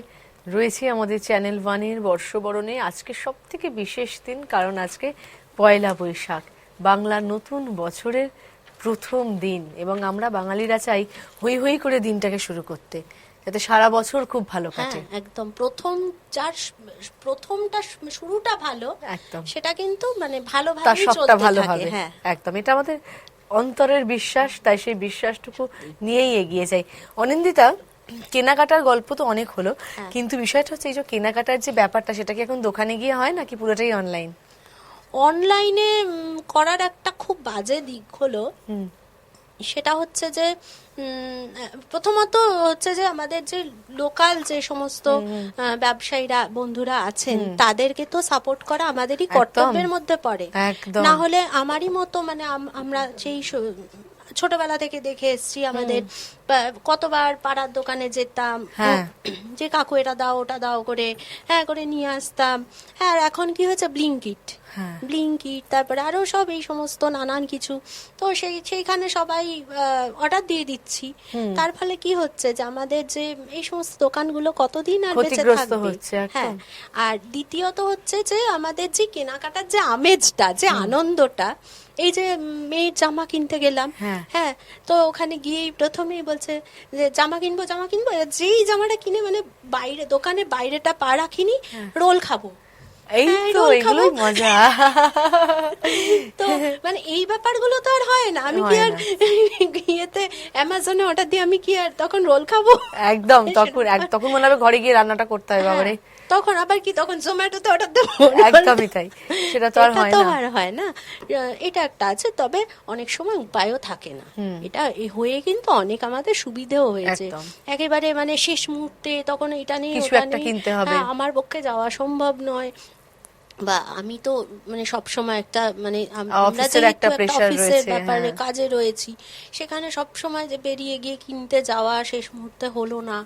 রয়েছি আমাদের চ্যানেল ওয়ানের বর্ষবরণে। আজকে সব থেকে বিশেষ দিন, কারণ আজকে পয়লা বৈশাখ, বাংলার নতুন বছরের প্রথম দিন, এবং আমরা বাঙালিরা চাই হই হই করে দিনটাকে শুরু করতে, যাতে সারা বছর খুব ভালো কাটে। একদম প্রথমটা শুরুটা ভালো, একদম সেটা কিন্তু মানে ভালোভাবে তার সবটা ভালো থাকে। হবে, একদম এটা আমাদের অন্তরের বিশ্বাস, তাই সেই বিশ্বাসটুকু নিয়েই এগিয়ে যাই। অনিন্দিতা, কেনাকাটার গল্প তো অনেক হলো, কিন্তু বিষয়টা হচ্ছে এই যে কেনাকাটার যে ব্যাপারটা, সেটা কি এখন দোকানে গিয়ে হয় নাকি পুরোটাই অনলাইন? অনলাইনে করার একটা খুব বাজে দিক হলো, সেটা হচ্ছে যে প্রথমত হচ্ছে যে আমাদের যে লোকাল যে সমস্ত ব্যবসায়ীরা বন্ধুরা আছেন, তাদেরকে তো সাপোর্ট করা আমাদেরই কর্তব্যের মধ্যে পড়ে। না হলে আমারই মতো মানে আমরা সেই ছোটবেলা থেকে দেখে এসছি, আমাদের কতবার পাড়ার দোকানে যেতাম, যে কাকু এটা দাও ওটা দাও করে করে নিয়ে আসতাম। হ্যাঁ, এখন কি হয়েছে, ব্লিঙ্কিট, তারপরে আরো সব এই সমস্ত নানান কিছু, তো সেইখানে সবাই অর্ডার দিয়ে দিচ্ছি। তার ফলে কি হচ্ছে যে আমাদের যে এই সমস্ত দোকানগুলো কতদিন আর বেঁচে থাকবে। হ্যাঁ, আর দ্বিতীয়ত হচ্ছে যে আমাদের যে কেনাকাটার যে আমেজটা, যে আনন্দটা, এই যে মেয়ের জামা কিনতে গেলাম, হ্যাঁ, তো ওখানে গিয়েই প্রথমেই বলছে যে জামা কিনবো, যেই জামাটা কিনে মানে বাইরে দোকানে বাইরেটা পা রাখিনি, রোল খাবো। এই তো এগুলোই মজা। তো মানে এই ব্যাপারগুলো তো আর হয় না। আমি কি আর গিয়েতে অ্যামাজনে অর্ডার দিয়ে আমি কি আর তখন রোল খাবো? একদম তখন মনে হবে ঘরে গিয়ে রান্নাটা করতে হবে বাবারে। তখন আবার কি, তখন জোম্যাটোতে অর্ডার দেবো? একদমই তাই, সেটা তো আর হয় না। এটা একটা আছে, তবে অনেক সময় উপায়ও থাকে না। এটা হয়ে কিন্তু অনেক আমাদের সুবিধেও হয়েছে। একেবারে মানে শেষ মুহূর্তে তখন এটা নেই ওটা নেই, কিনতে হবে, আমার পক্ষে যাওয়া সম্ভব নয়, বা আমি তো মানে সবসময় একটা মানে আমরা যে একটা অফিসের ব্যাপারে কাজে রয়েছি, সেখানে সবসময় যে বেরিয়ে গিয়ে কিনতে যাওয়া শেষ মুহূর্তে হলো না,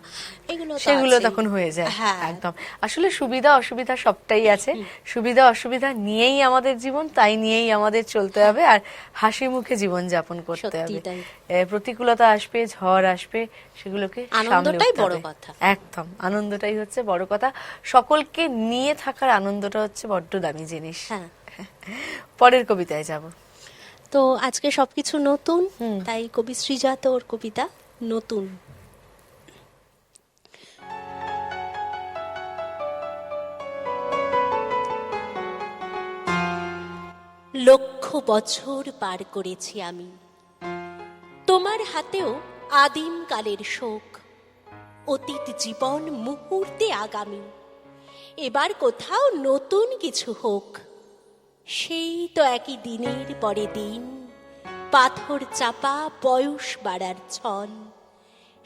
সেগুলো তখন হয়ে যায়। একদম, আসলে সুবিধা অসুবিধা সবটাই আছে, সুবিধা অসুবিধা নিয়েই আমাদের জীবন, তাই নিয়েই আমাদের চলতে হবে, আর হাসি মুখে জীবন যাপন করতে হবে। প্রতিকূলতা আসবে, ঝড় আসবে, সেগুলোকে আনন্দটাই বড় কথা। একদম, আনন্দটাই হচ্ছে বড় কথা। সকলকে নিয়ে থাকার আনন্দটা হচ্ছে বড্ড দামি জিনিস। পরের কবিতায় যাব। তো আজকে সবকিছু নতুন, তাই কবি শ্রীজাত ওর কবিতা নতুন। লক্ষ বছর পার করেছি আমি, তোমার হাতেও আদিম কালের শোক, অতীত জীবন মুহূর্তে আগামী, এবার কোথাও নতুন কিছু হোক। সেই তো একই দিনের পরে দিন, পাথর চাপা বয়স বাড়ার ছল,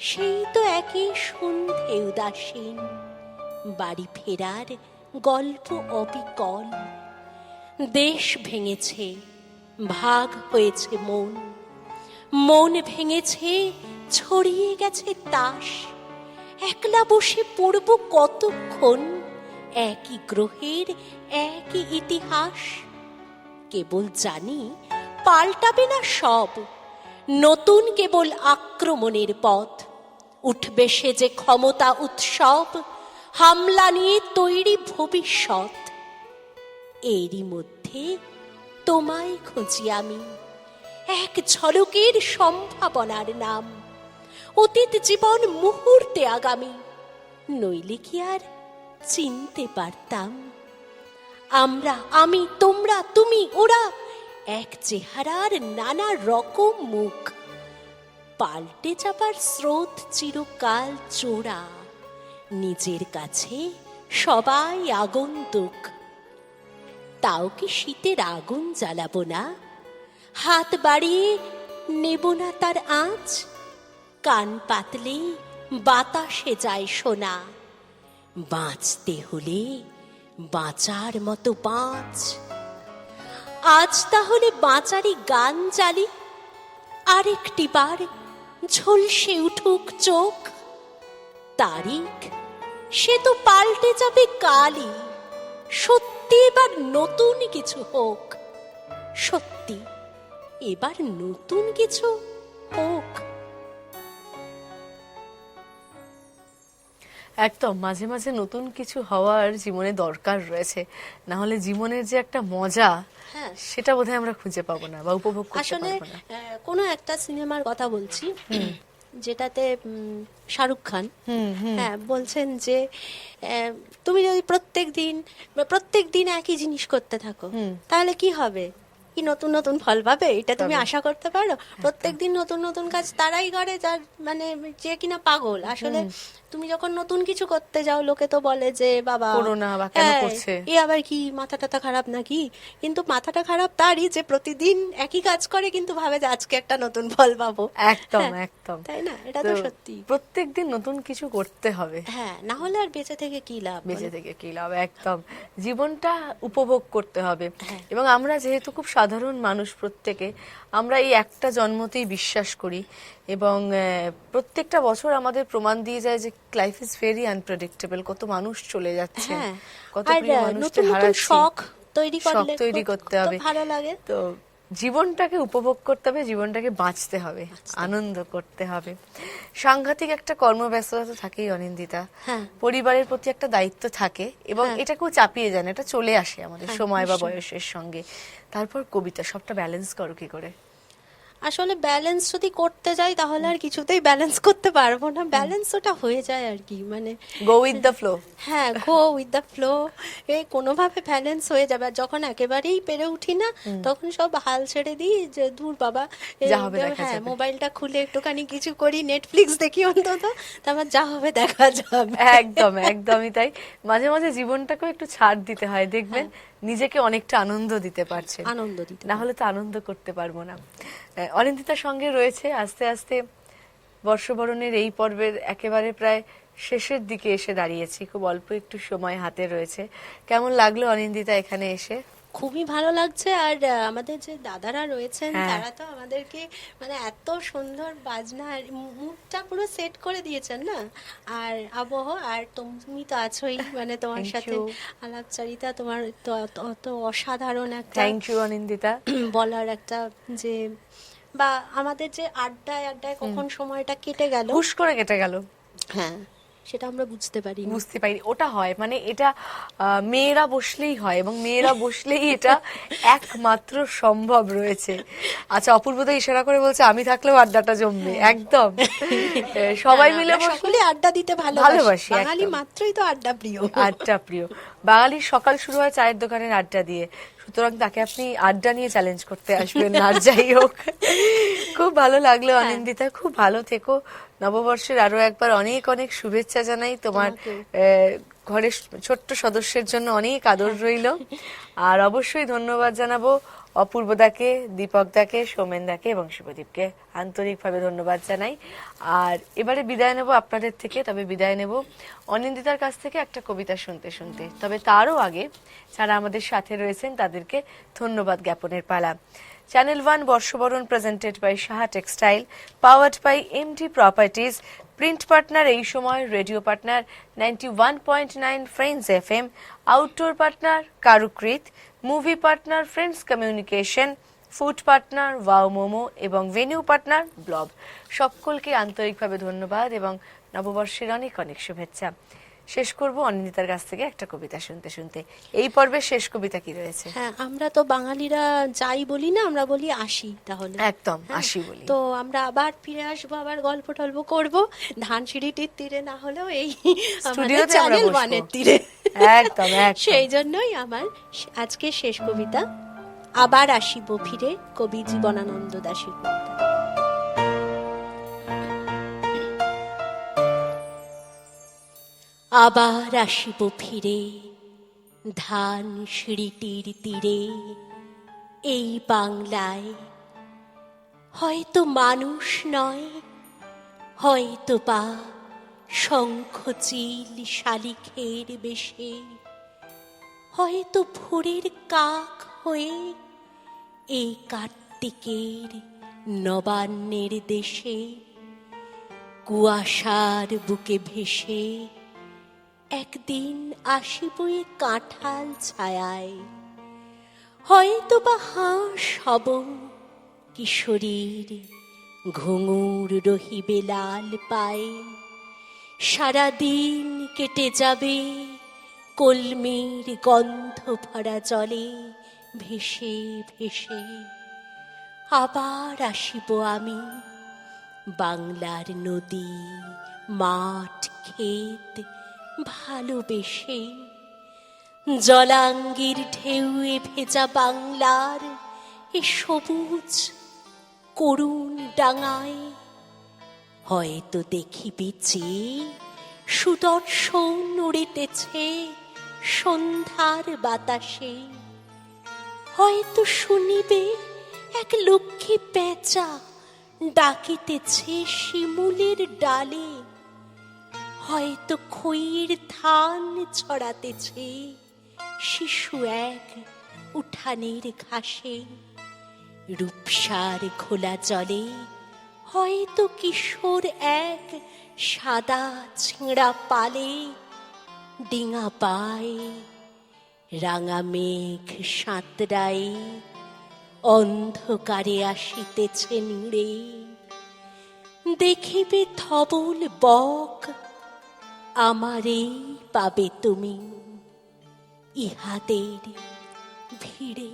সেই তো একই সন্ধে উদাসীন, বাড়ি ফেরার গল্প অবিকল। দেশ ভেঙেছে, ভাগ হয়েছে মন, মন ভেঙেছে, ছড়িয়ে গেছে তাস। একলা বসে পড়ব কতক্ষণ, একই গ্রহের একই ইতিহাস। কেবল জানি পাল্টাবে না সব, নতুন কেবল আক্রমণের পথ। উঠবে সে যে ক্ষমতা উৎসব, হামলা নিয়ে তৈরি ভবিষ্যৎ। এরই মধ্যে তোমায় খুঁজি আমি, এক ঝলকের সম্ভাবনার নাম। অতীত জীবন মুহূর্তে আগামী, নইলে কি আর চিনতে পারতাম। আমরা, আমি, তোমরা, তুমি, ওরা, এক চেহারার নানা রকম মুখ, পাল্টে যাবার স্রোত চিরকাল চোরা, নিজের কাছে সবাই আগন্তুক। তাও কি শীতের আগুন জ্বালাবো না, হাত বাড়িয়ে নেব না তার আঁচ? কান পাতলে বাতাসে যায় শোনা, বাঁচতে হলে বাঁচার মতো বাঁচ। আজ তাহলে বাঁচারই গান চালি, আরেকটি বার ঝলসে উঠুক চোখ। তারিখ সে তো পাল্টে যাবে কালই, সত্যি এবার নতুন কিছু হোক, সত্যি এবার নতুন কিছু হোক। একদম, মাঝে মাঝে নতুন কিছু হওয়ার জীবনে দরকার রয়েছে, না হলে জীবনের যে একটা মজা হ্যাঁ, সেটা বোধহয় আমরা খুঁজে পাবো না বা উপভোগ করতে আসলে পারবো না। কোনো একটা সিনেমার কথা বলছি, যেটাতে শাহরুখ খান হ্যাঁ বলছেন যে তুমি যদি প্রত্যেক দিন একই জিনিস করতে থাকো, তাহলে কি হবে? কি নতুন নতুন ফল পাবে এটা তুমি আশা করতে পারো? প্রত্যেক দিন নতুন নতুন কাজ তারাই করে যার মানে যে কিনা পাগল। আসলে তুমি যখন নতুন কিছু করতে যাও, লোকে তো বলে যে বাবা করো না বা কেন করছে, এ আবার কি মাথা টাথা খারাপ নাকি? কিন্তু মাথাটা খারাপ তারই যে প্রতিদিন একই কাজ করে, কিন্তু ভাবে যে আজকে একটা নতুন ফল পাবো। একদম হ্যাঁ, একদম, তাই না? এটা তো সত্যি। প্রত্যেকদিন নতুন কিছু করতে হবে, হ্যাঁ, না হলে আর বেঁচে থেকে কি লাভ? বেঁচে থেকে কি লাভ? একদম, জীবনটা উপভোগ করতে হবে। এবং আমরা যেহেতু খুব সাধারণ মানুষ, প্রত্যেকে আমরা এই একটা জন্মতেই বিশ্বাস করি, এবং প্রত্যেকটা বছর আমাদের প্রমাণ দিয়ে যায় যে লাইফ ইজ ভেরি আনপ্রেডিক্টেবল। কত মানুষ চলে যাচ্ছে, হ্যাঁ, কত আর প্রিয় মানুষকে নতুন নতুন হারাচ্ছি, শখ তৈরি শখ করলে তৈরি করতে হবে। ভালো লাগে। তো জীবনটাকে উপভোগ করতে হবে, জীবনটাকে বাঁচতে হবে, আনন্দ করতে হবে। সাংঘাতিক একটা কর্মব্যস্ততা তো থাকেই অনিন্দিতা, হ্যাঁ। পরিবারের প্রতি একটা দায়িত্ব থাকে, এবং এটাকেও চাপিয়ে যায় না, এটা চলে আসে আমাদের সময় বা বয়সের সঙ্গে। তারপর কবিতা, সবটা ব্যালেন্স করো কি করে? আসলে ব্যালেন্স যদি করতে যাই তাহলে আর কিছুতেই ব্যালেন্স করতে পারবো না। ব্যালেন্স ওটা হয়ে যায় আর কি, মানে গো উইথ দ্য ফ্লো। হ্যাঁ, গো উইথ দ্য ফ্লো, কোনোভাবে ব্যালেন্স হয়ে যাবে। আর যখন একেবারেই পেরে উঠি না, তখন সব হাল ছেড়ে দিই যে দূর বাবা, যা হবে দেখা হ্যাঁ যাবে। মোবাইলটা খুলে একটুখানি কিছু করি, নেটফ্লিক্স দেখি অন্তত, তারপর যা হবে দেখা যাবে। একদম, একদমই তাই। মাঝে মাঝে জীবনটাকেও একটু ছাড় দিতে হয়, দেখবেন নিজেকে অনেকটা আনন্দ দিতে পারছে, আনন্দ দিতে না হলে তো আনন্দ করতে পারবো না। অনিন্দিতার সঙ্গে রয়েছে আস্তে আস্তে বর্ষবরণের এই পর্বের একেবারে প্রায় শেষের দিকে এসে দাঁড়িয়েছি, খুব অল্প একটু সময় হাতে রয়েছে। কেমন লাগলো অনিন্দিতা এখানে এসে? খুবই ভালো লাগছে। আর আমাদের যে দাদারা রয়েছেন, হ্যাঁ। তারা তো আমাদেরকে মানে এত সুন্দর বাজনা, মুডটা পুরো সেট করে দিয়েছেন না। আর আবহ, আর তুমি তো আছোই, মানে তোমার Thank সাথে you. আলাপচারিতা, তোমার তো অত অসাধারণ একটা থ্যাংক ইউ অনিন্দিতা। বলার একটা যে, বা আমাদের যে আড্ডায় আড্ডায় কখন সময়টা কেটে গেল, হুশ করে কেটে গেল, হ্যাঁ সেটা আমরা বুঝতে পারি। বুঝতে পারি। ওটা হয় মানে এটা মেয়েরা বসলেই হয়, এবং মেয়েরা বসলেই এটা একমাত্র সম্ভব রয়েছে। আচ্ছা, অপূর্বদা ইশারা করে বলছে আমি থাকলেও আড্ডাটা জমবে। একদম, সবাই মিলে বসলে সকলে আড্ডা দিতে ভালোবাসি, বাঙালি একদম। মাত্রই তো আড্ডা প্রিয়। আড্ডা প্রিয়। বাঙালির সকাল শুরু হয় চায়ের দোকানের আড্ডা দিয়ে, সুতরাং তাকে আপনি আড্ডা নিয়ে চ্যালেঞ্জ করতে আসবেন না, আর যাই হোক। খুব ভালো লাগলো অনিন্দিতা, খুব ভালো থেকো। নববর্ষের আরো একবার অনেক অনেক শুভেচ্ছা জানাই তোমার ঘরের ছোট্ট সদস্যের জন্য অনেক আদর রইল। আর অবশ্যই ধন্যবাদ জানাবো অপূর্বদাকে, দীপকদাকে, সৌমেনদাকে এবং শুভদীপকে, আন্তরিকভাবে ধন্যবাদ জানাই। আর এবারে বিদায় নেব আপনাদের থেকে, তবে বিদায় নেব অনিন্দিতার কাছ থেকে একটা কবিতা শুনতে শুনতে। তবে তারও আগে যারা আমাদের সাথে রয়েছেন তাদেরকে ধন্যবাদ জ্ঞাপনের পালা। চ্যানেল 1 বর্ষবরণ presented by Saha textile, powered by MD properties, print partner Ei Samay, radio partner 91.9 friends FM, outdoor partner Karukrit, movie partner friends communication, food partner wow momo এবং ভেনিউ পার্টনার ব্লব। সকলকে আন্তরিকভাবে ধন্যবাদ এবং নববর্ষের অনেক অনেক শুভেচ্ছা। শেষ করব অনিন্দিতার কাছ থেকে একটা কবিতা শুনতে শুনতে। এই পর্বের শেষ কবিতা কি রয়েছে? হ্যাঁ, আমরা তো বাঙালিরা যাই বলি না, আমরা বলি আসি। তাহলে একদম হ্যাঁ, আসি বলি। তো আমরা আবার ফিরে আসবো, আবার গল্প টল্প করবো, ধানসিঁড়িটির তীরে না হলেও এই স্টুডিওতে আমরা চ্যানেল বসবো। 1-এর তীরে। একদম একদম। সেই জন্যই আমার আজকে শেষ কবিতা, আবার আসিব ফিরে কবি জীবনানন্দ দাশের পর্দায়। আবার আসিব ফিরে ধান সিঁড়িটির তীরে, এই বাংলায় হয়তো মানুষ নয়, হয়তো বা শঙ্খ চিল শালিখের বেশে, হয়তো ভোরের কাক হয়ে এই কার্তিকের নবান্নের দেশে কুয়াশার বুকে ভেসে একদিন আসিব এ কাঁঠাল ছায়ায়। হয়তো বা হাঁস হব কিশোরীর, ঘুঙুর রহিবে লাল পায়ে, সারাদিন কেটে যাবে কলমির গন্ধ ভরা জলে ভেসে ভেসে। আবার আসিব আমি বাংলার নদী মাঠ ক্ষেত ভালোবেসে, জলাঙ্গির ঢেউয়ে ভেজা বাংলার এ সবুজ করুণ ডাঙায়। হয়তো দেখিবে যে সুদর্শন উড়িতেছে সন্ধ্যার বাতাসে, হয়তো শুনিবে এক লক্ষ্মী পেঁচা ডাকিতেছে শিমুলের ডালে, হয়তো খইয়ের ধান ছড়াতেছে শিশু এক উঠানের ঘাসে। রূপসার খোলা জলে হয়তো কিশোর এক সাদা ছেঁড়া পালে, ডিঙা পায় রাঙা মেঘ সাঁতরায় অন্ধকারে আসিতেছে নীড়ে। দেখিবে ধবল বক আমারেই পাবে তুমি ইহাদের ভিড়ে।